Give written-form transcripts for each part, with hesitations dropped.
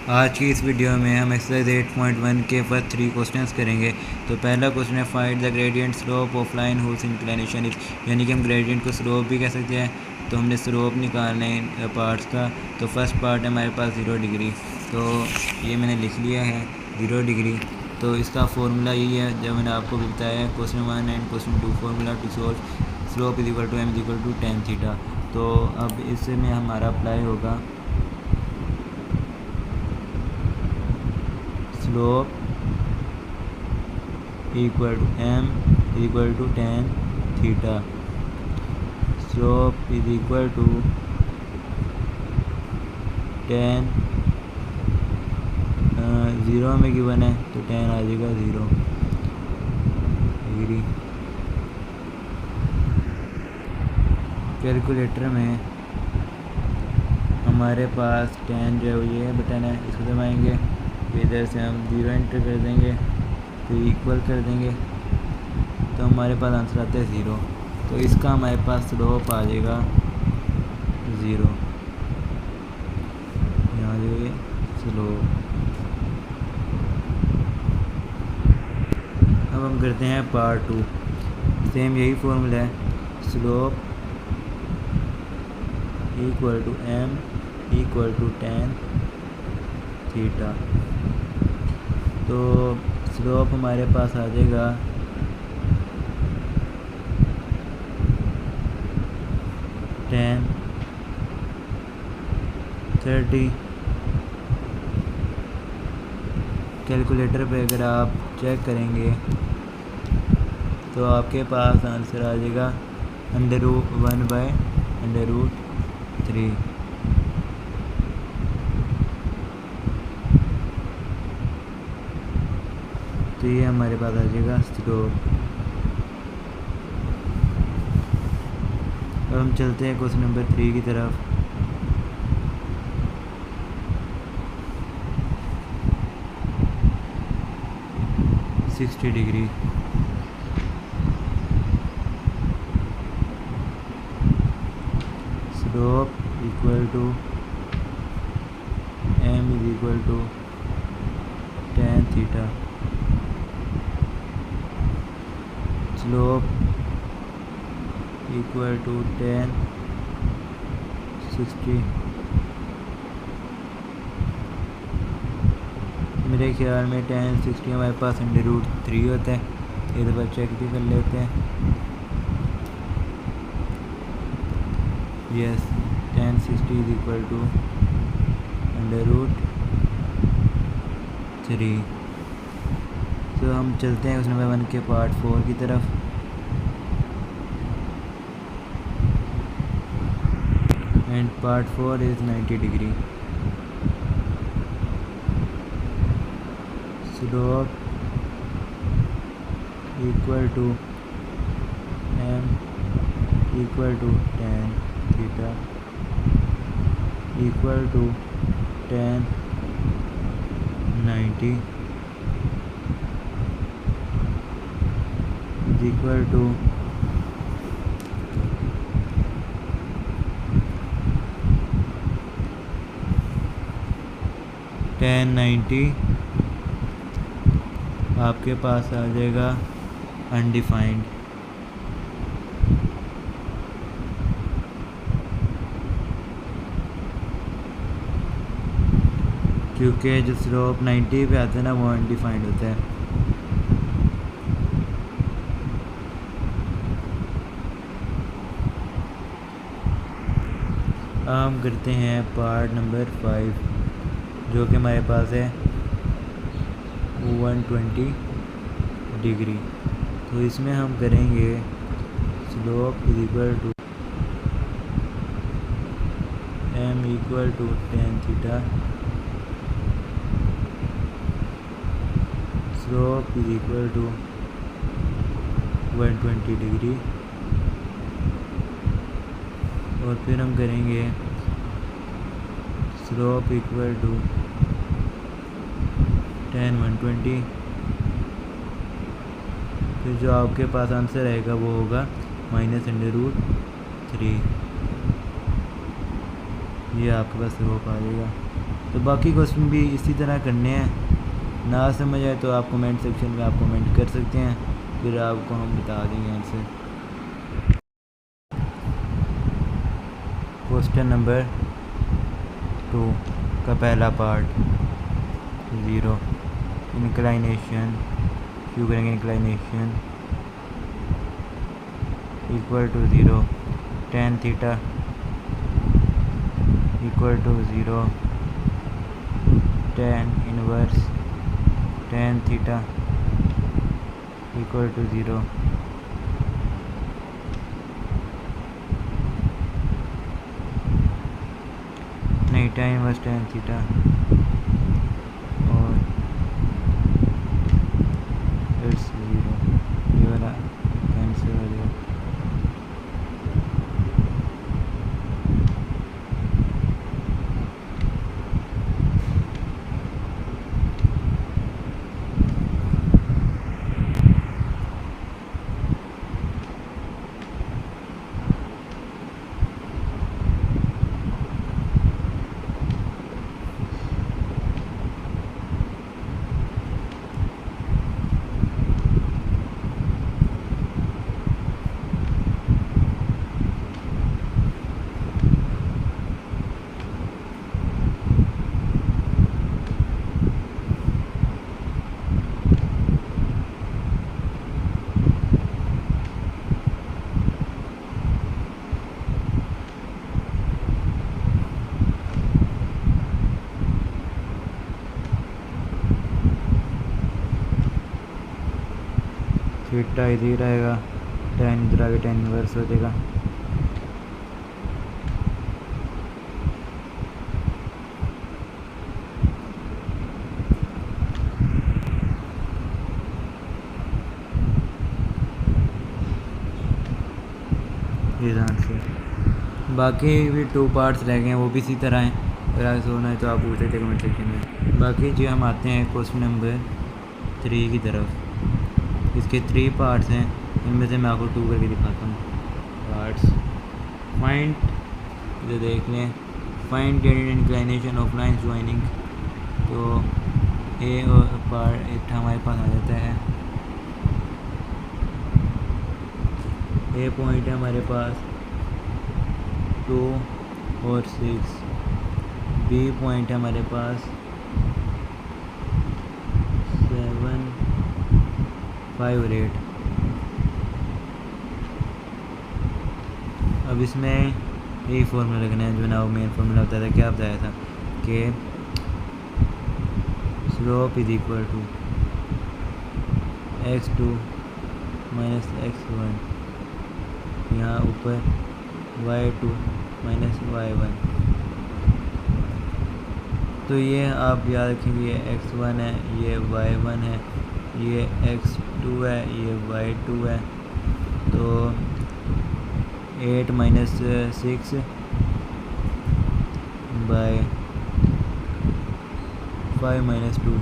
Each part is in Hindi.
आज की इस वीडियो में हम एक्सरसाइज 8.1 के फर्स्ट 3 क्वेश्चंस करेंगे। तो पहला क्वेश्चन है find the gradient slope of line whose inclination is, यानी कि हम ग्रेडियंट को स्लोप भी कह सकते हैं। तो हमने स्लोप निकालना है पार्ट्स का। तो फर्स्ट पार्ट है हमारे पास 0 डिग्री, तो ये मैंने लिख लिया है 0 डिग्री। तो इसका फॉर्मूला यही है जब मैंने आपको भी बताया है question 1 and question 2। Formula to solve slope is equal to m is equal to tan theta. तो अब इसमें हमारा अप्लाई होगा slope equal to m equal to tan theta. Slope is equal to tan 0 में गिवन है तो tan आ जाएगा 0 डिग्री। कैलकुलेटर में हमारे पास tan जो है ये बटन है, इसको दबाएंगे तो इधर से हम 0 एंटर कर देंगे तो इक्वल कर देंगे तो हमारे पास आंसर आता है 0। तो इसका हमारे पास स्लोप आ जाएगा 0। यहाँ जो स्लोप। अब हम करते हैं पार्ट 2। सेम यही फॉर्मूला है slope equal to m equal to tan theta. तो स्लोप हमारे पास आ जाएगा tan 30। कैलकुलेटर पे अगर आप चेक करेंगे तो आपके पास आंसर आ जाएगा √1/√3। तो ये हमारे पास आ जाएगा स्लोप। अब हम चलते हैं क्वेश्चन नंबर 3 की तरफ। $60 degree. Slope equal to m is equal to tan theta. Slope equal to tan 60। मेरे ख्याल में tan 60 हमारे पास √3 होता है। एक दफ़ा चेक भी कर लेते हैं। Yes, tan 60 is equal to √3। तो हम चलते हैं क्वेश्चन नंबर 1 के पार्ट 4 की तरफ। And part 4 is 90 degree. Slope equal to m equal to tan theta equal to tan 90 is equal to tan 90 आपके पास आ जाएगा अनडिफाइंड। क्योंकि जो स्लोप 90 पे आता है ना वो अनडिफाइंड होता है। हम करते हैं पार्ट नंबर 5 जो कि हमारे पास है 120 डिग्री। तो इसमें हम करेंगे slope is equal to m equal to tan theta. Slope is equal to 120 degree. और फिर हम करेंगे स्लोप इक्वल टू tan 120। फिर जो आपके पास आंसर आएगा वो होगा -√3। ये आपके पास स्लोप आ जाएगा। तो बाकी क्वेश्चन भी इसी तरह करने हैं। ना समझ आए तो आप कमेंट सेक्शन में आप कमेंट कर सकते हैं, फिर आपको हम बता देंगे आंसर। क्वेश्चन नंबर 2 का पहला पार्ट 0 इंक्लाइनेशन, क्यों करेंगे inclination equal to 0 tan theta equal to 0 tan inverse tan theta equal to 0 नहीं tan इनवर्स tan थीटा और इट्स 0, ये वाला कैंसिल हो जाएगा। थीटा इधर आएगा, tan इधर आगे tan इनवर्स हो जाएगा। ये आंसर। बाकी भी 2 पार्ट्स रह गए हैं, वो भी इसी तरह हैं। अगर आपसे होना है तो आप पूछ सकते कमेंट सेक्शन में। बाकी जो हम आते हैं क्वेश्चन नंबर 3 की तरफ। इसके 3 पार्ट्स हैं, इनमें से मैं आपको 2 करके दिखाता हूँ पार्ट्स। फाइंड, जो देख लें, find gradient inclination of lines joining. तो ए और पार्ट हमारे पास आ जाता है, ए पॉइंट है हमारे पास 2 और 6, बी पॉइंट है हमारे पास 7, 5 और 8। अब इसमें यही फॉर्मूला लगना है जो ना वो मेन फॉर्मूला होता था, क्या बताया था कि slope is equal to x2 minus x1, यहाँ ऊपर y2 माइनस y1। तो ये आप याद रखेंगे, ये x1 है, ये y1 है, ये x2 है, ये y2 है। तो 8 minus 6 by 5 minus 2,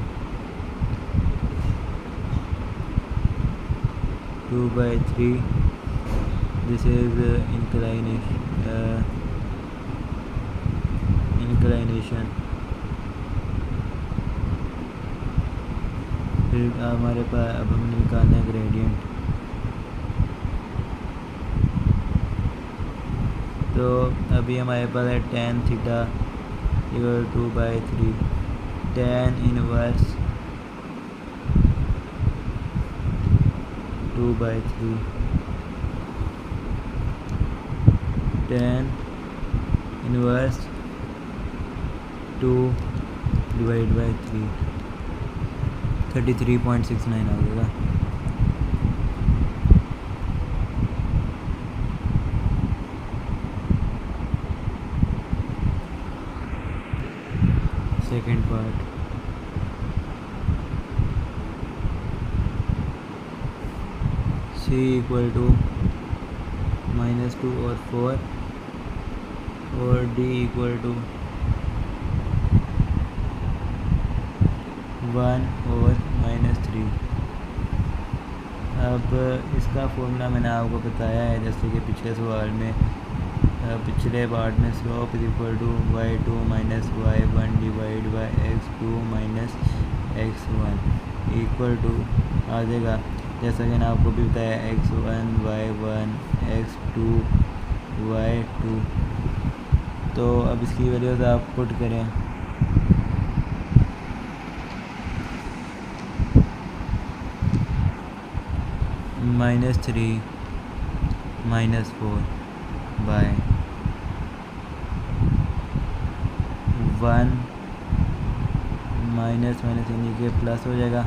2 by 3। This is inclination. फिर हमारे पास अब हमने निकालना है ग्रेडियंट। तो अभी हमारे पास है tan थीटा इक्वल 2 by 3, tan inverse 2 by 3, tan inverse 2 divide by 3, 33.69 आ जाएगा। Second part, C equal to -2 और 4 और D इक्वल टू 1 और -3। अब इसका फॉर्मूला मैंने आपको बताया है, जैसे कि पिछले सवाल में पिछले पार्ट में slope is equal to y2 minus y1 divide by x2 minus x1 equal to आ जाएगा, जैसा कि ना आपको भी बताया, x1 y1 x2 y2। तो अब इसकी वैल्यूज आप पुट करें। -3 -4 बाय 1 माइनस यानी कि प्लस हो जाएगा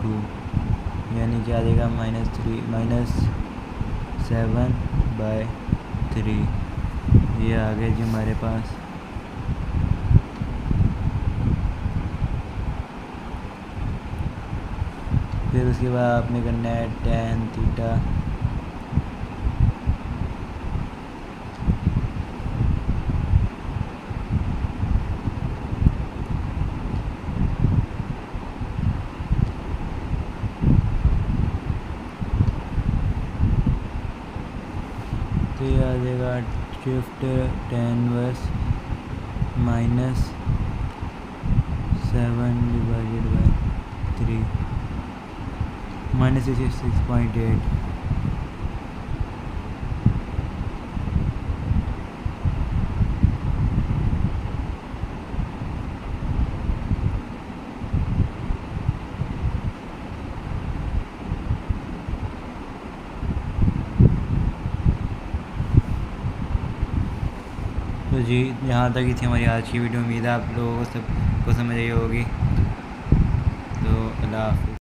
2, यानी कि आ जाएगा -7/3। ये आ गया जी हमारे पास। फिर उसके बाद आपने करना है tan थीटा तो ये आ जाएगा shift tan verse -7 divided by 3 -6.8। तो जी यहाँ तक ही थी हमारी आज की वीडियो। उम्मीद है आप लोगों को सबको समझ आई होगी। तो अल्लाह हाफ़िज़।